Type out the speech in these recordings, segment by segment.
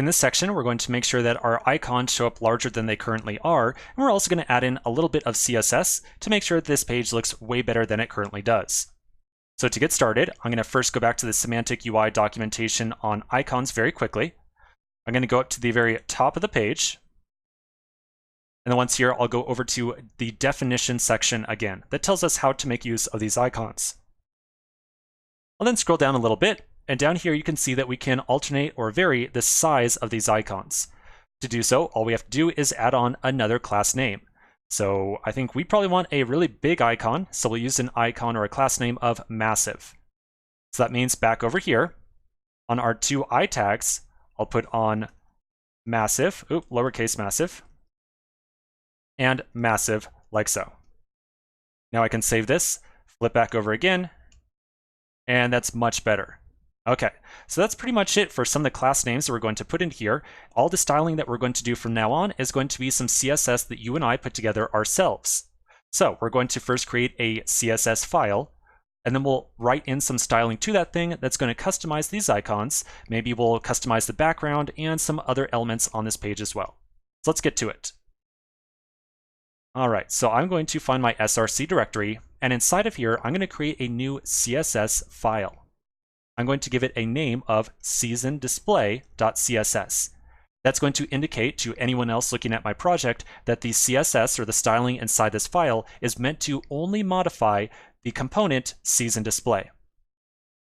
In this section, we're going to make sure that our icons show up larger than they currently are, and we're also going to add in a little bit of CSS to make sure that this page looks way better than it currently does. So to get started, I'm going to first go back to the semantic UI documentation on icons very quickly. I'm going to go up to the very top of the page. And then once here, I'll go over to the definition section again. That tells us how to make use of these icons. I'll then scroll down a little bit, and down here you can see that we can alternate or vary the size of these icons. To do so, all we have to do is add on another class name. So I think we probably want a really big icon, so we'll use an icon or a class name of massive. So that means back over here, on our two I tags, I'll put on massive, lowercase massive, and massive like so. Now I can save this, flip back over again, and that's much better. Okay, so that's pretty much it for some of the class names that we're going to put in here. All the styling that we're going to do from now on is going to be some CSS that you and I put together ourselves. So we're going to first create a CSS file, and then we'll write in some styling to that thing that's going to customize these icons. Maybe we'll customize the background and some other elements on this page as well. So let's get to it. All right, so I'm going to find my src directory, and inside of here, I'm going to create a new CSS file. I'm going to give it a name of seasondisplay.css. That's going to indicate to anyone else looking at my project that the CSS or the styling inside this file is meant to only modify the component seasonDisplay.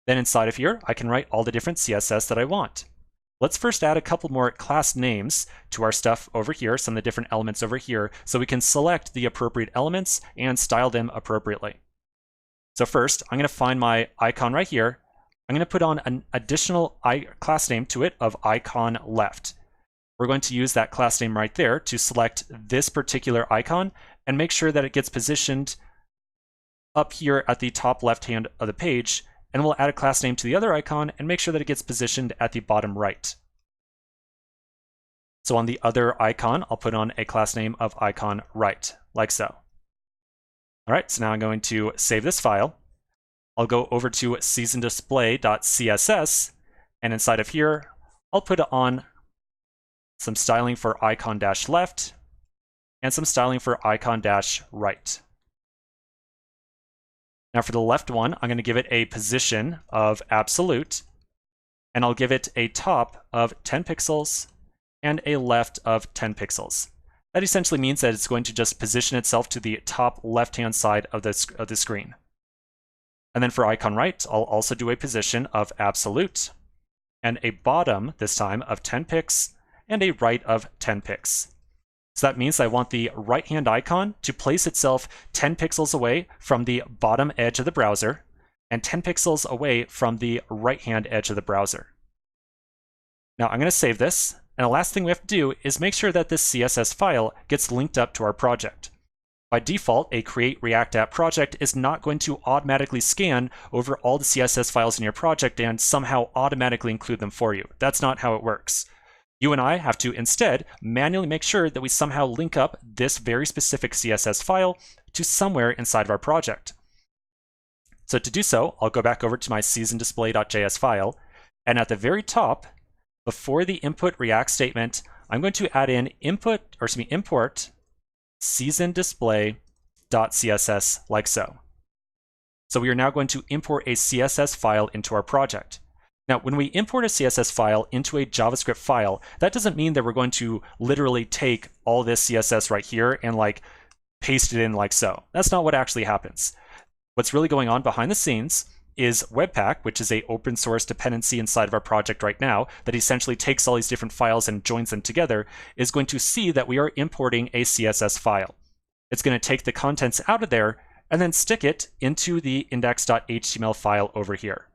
Then inside of here, I can write all the different CSS that I want. Let's first add a couple more class names to our stuff over here, some of the different elements over here, so we can select the appropriate elements and style them appropriately. So first, I'm going to find my icon right here. I'm going to put on an additional class name to it of icon left. We're going to use that class name right there to select this particular icon and make sure that it gets positioned up here at the top left hand of the page, and we'll add a class name to the other icon and make sure that it gets positioned at the bottom right. So on the other icon, I'll put on a class name of icon right, like so. All right, so now I'm going to save this file. I'll go over to seasondisplay.css, and inside of here, I'll put on some styling for icon-left and some styling for icon-right. Now for the left one, I'm going to give it a position of absolute, and I'll give it a top of 10 pixels and a left of 10 pixels. That essentially means that it's going to just position itself to the top left-hand side of the screen. And then for icon right, I'll also do a position of absolute, and a bottom, this time, of 10 pix, and a right of 10 pix. So that means I want the right-hand icon to place itself 10 pixels away from the bottom edge of the browser, and 10 pixels away from the right-hand edge of the browser. Now I'm going to save this, and the last thing we have to do is make sure that this CSS file gets linked up to our project. By default, a Create React App project is not going to automatically scan over all the CSS files in your project and somehow automatically include them for you. That's not how it works. You and I have to instead manually make sure that we somehow link up this very specific CSS file to somewhere inside of our project. So to do so, I'll go back over to my seasondisplay.js file, and at the very top, before the input React statement, I'm going to add in import seasondisplay.css like so. So we are now going to import a CSS file into our project. Now, when we import a CSS file into a JavaScript file, that doesn't mean that we're going to literally take all this CSS right here and paste it in like so. That's not what actually happens. What's really going on behind the scenes is Webpack, which is an open source dependency inside of our project right now that essentially takes all these different files and joins them together, is going to see that we are importing a CSS file. It's going to take the contents out of there and then stick it into the index.html file over here.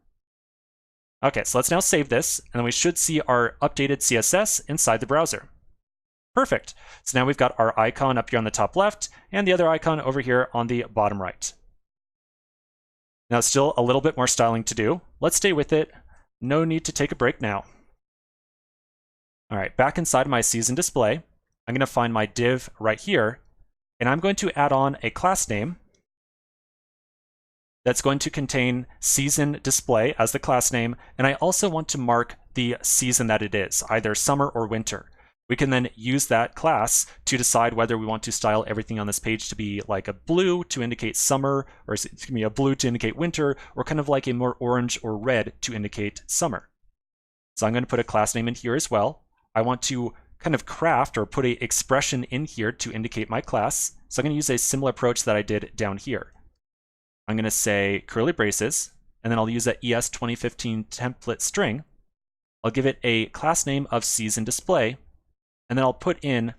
Okay, so let's now save this, and then we should see our updated CSS inside the browser. Perfect. So now we've got our icon up here on the top left and the other icon over here on the bottom right. Now, still a little bit more styling to do. Let's stay with it. No need to take a break now. All right, back inside my season display, I'm going to find my div right here, and I'm going to add on a class name that's going to contain season display as the class name, and I also want to mark the season that it is, either summer or winter. We can then use that class to decide whether we want to style everything on this page to be like a blue to indicate summer, or excuse me, a blue to indicate winter, or kind of like a more orange or red to indicate summer. So I'm going to put a class name in here as well. I want to kind of craft or put an expression in here to indicate my class. So I'm going to use a similar approach that I did down here. I'm going to say curly braces, and then I'll use that ES 2015 template string. I'll give it a class name of season display, and then I'll put in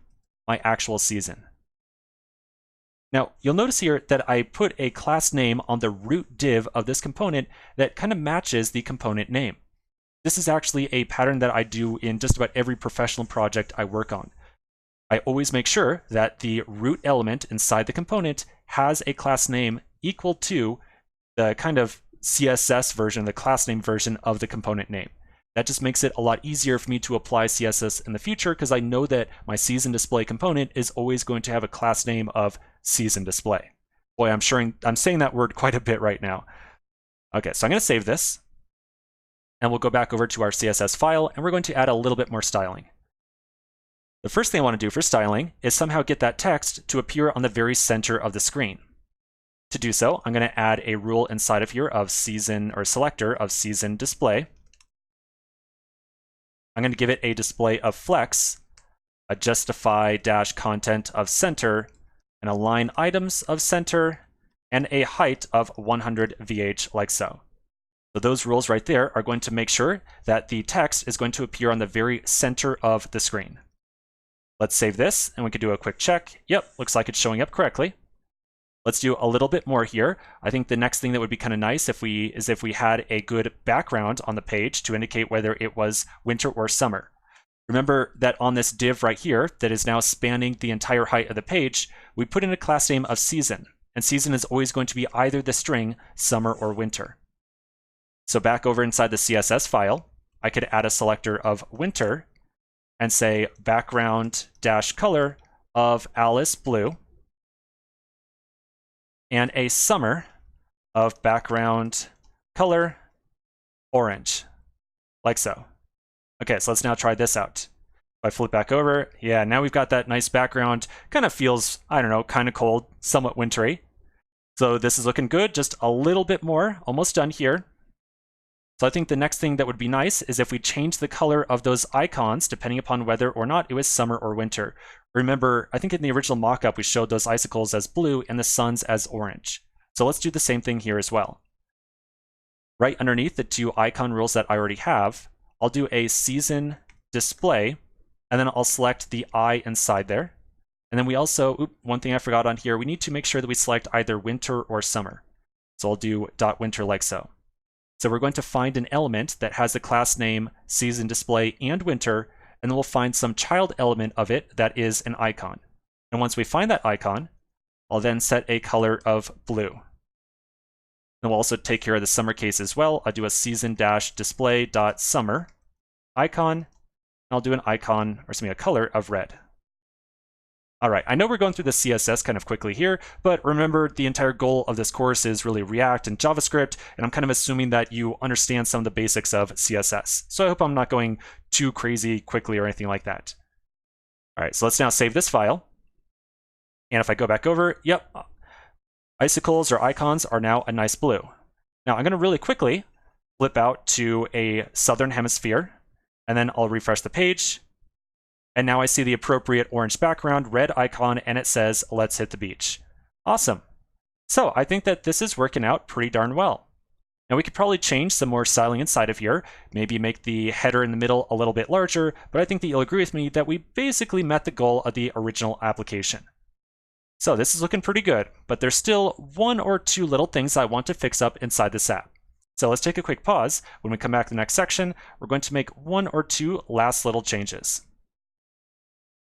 my actual season. Now, you'll notice here that I put a class name on the root div of this component that kind of matches the component name. This is actually a pattern that I do in just about every professional project I work on. I always make sure that the root element inside the component has a class name equal to the kind of CSS version, the class name version of the component name. That just makes it a lot easier for me to apply CSS in the future because I know that my season display component is always going to have a class name of season display. Boy, I'm saying that word quite a bit right now. Okay, so I'm going to save this, and we'll go back over to our CSS file, and we're going to add a little bit more styling. The first thing I want to do for styling is somehow get that text to appear on the very center of the screen. To do so, I'm going to add a rule inside of here of season, or selector of season display. I'm going to give it a display of flex, a justify dash content of center, and align items of center, and a height of 100 VH like so. So those rules right there are going to make sure that the text is going to appear on the very center of the screen. Let's save this, and we can do a quick check. Yep, looks like it's showing up correctly. Let's do a little bit more here. I think the next thing that would be kind of nice if we had a good background on the page to indicate whether it was winter or summer. Remember that on this div right here that is now spanning the entire height of the page, we put in a class name of season, and season is always going to be either the string summer or winter. So back over inside the CSS file, I could add a selector of winter and say background dash color of Alice blue, and a summer of background color orange, like so. Okay, so let's now try this out. If I flip back over, yeah, now we've got that nice background. Kind of feels, I don't know, kind of cold, somewhat wintry. So this is looking good, just a little bit more, almost done here. So I think the next thing that would be nice is if we change the color of those icons, depending upon whether or not it was summer or winter. Remember, I think in the original mockup, we showed those icicles as blue and the suns as orange. So let's do the same thing here as well. Right underneath the two icon rules that I already have, I'll do a season display, and then I'll select the I inside there. And then we also, one thing I forgot on here, we need to make sure that we select either winter or summer. So I'll do .winter like so. So we're going to find an element that has the class name season display and winter, and then we'll find some child element of it that is an icon. And once we find that icon, I'll then set a color of blue. And we'll also take care of the summer case as well. I'll do a season-display.summer icon, and I'll do an icon, or excuse me, a color of red. All right, I know we're going through the CSS kind of quickly here, but remember the entire goal of this course is really React and JavaScript, and I'm kind of assuming that you understand some of the basics of CSS. So I hope I'm not going too crazy quickly or anything like that. All right, so let's now save this file. And if I go back over, yep, icicles or icons are now a nice blue. Now I'm going to really quickly flip out to a southern hemisphere, and then I'll refresh the page. And now I see the appropriate orange background, red icon, and it says, let's hit the beach. Awesome. So I think that this is working out pretty darn well. Now we could probably change some more styling inside of here, maybe make the header in the middle a little bit larger, but I think that you'll agree with me that we basically met the goal of the original application. So this is looking pretty good, but there's still one or two little things I want to fix up inside this app. So let's take a quick pause. When we come back to the next section, we're going to make one or two last little changes.